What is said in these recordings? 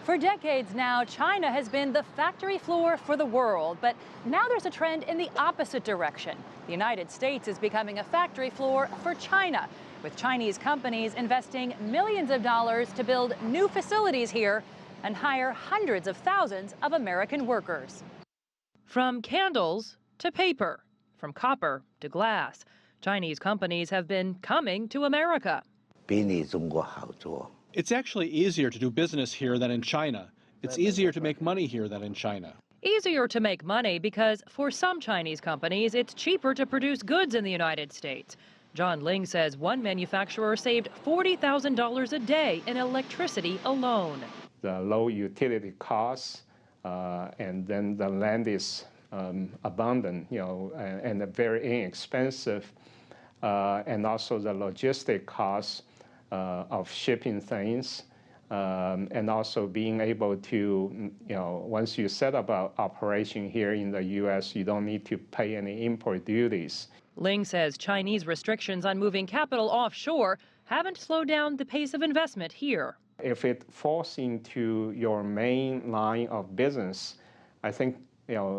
For decades now, China has been the factory floor for the world, but now there's a trend in the opposite direction. The United States is becoming a factory floor for China, with Chinese companies investing millions of dollars to build new facilities here and hire hundreds of thousands of American workers. From candles to paper, from copper to glass, Chinese companies have been coming to America. 比你中国好做。 It's actually easier to do business here than in China. It's easier to make money here than in China. Easier to make money because for some Chinese companies, it's cheaper to produce goods in the United States. John Ling says one manufacturer saved $40,000 a day in electricity alone. The low utility costs, and then the land is abundant, and very inexpensive, and also the logistic costs of shipping things, and also being able to, once you set up an operation here in the U.S., you don't need to pay any import duties. Ling says Chinese restrictions on moving capital offshore haven't slowed down the pace of investment here. If it falls into your main line of business, I think,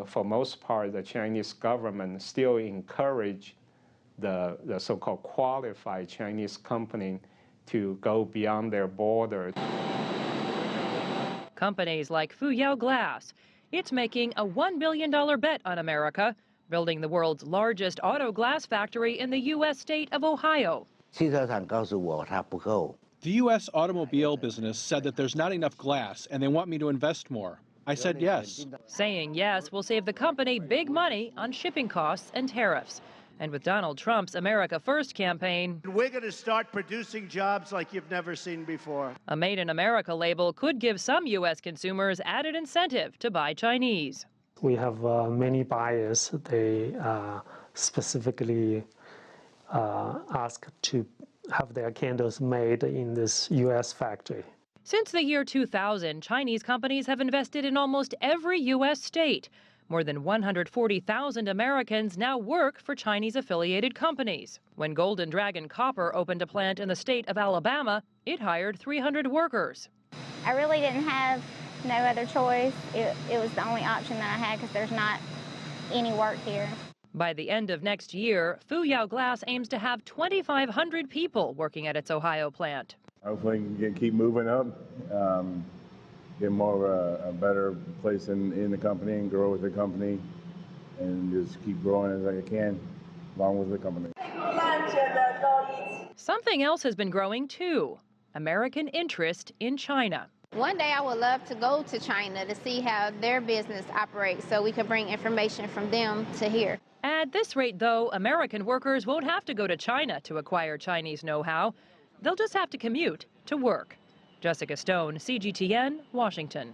for most part, the Chinese government still encourage the so-called qualified Chinese company to go beyond their border. Companies like Fuyao Glass, it's making a $1 billion bet on America, building the world's largest auto glass factory in the U.S. state of Ohio. 汽车厂告诉我它不够。 The U.S. automobile business said that there's not enough glass and they want me to invest more. I said yes. Saying yes will save the company big money on shipping costs and tariffs. And with Donald Trump's America First campaign, we're going to start producing jobs like you've never seen before. A Made in America label could give some U.S. consumers added incentive to buy Chinese. We have many buyers. They specifically ask to have their candles made in this U.S. factory. Since the year 2000, Chinese companies have invested in almost every U.S. state. More than 140,000 Americans now work for Chinese-affiliated companies. When Golden Dragon Copper opened a plant in the state of Alabama, it hired 300 workers. I really didn't have no other choice. It was the only option that I had because there's not any work here. By the end of next year, Fuyao Glass aims to have 2,500 people working at its Ohio plant. Hopefully we can keep moving up, get more of a better place in the company and grow with the company and just keep growing as I can along with the company. Something else has been growing too, American interest in China. One day I would love to go to China to see how their business operates so we could bring information from them to here. At this rate, though, American workers won't have to go to China to acquire Chinese know-how. They'll just have to commute to work. Jessica Stone, CGTN, Washington.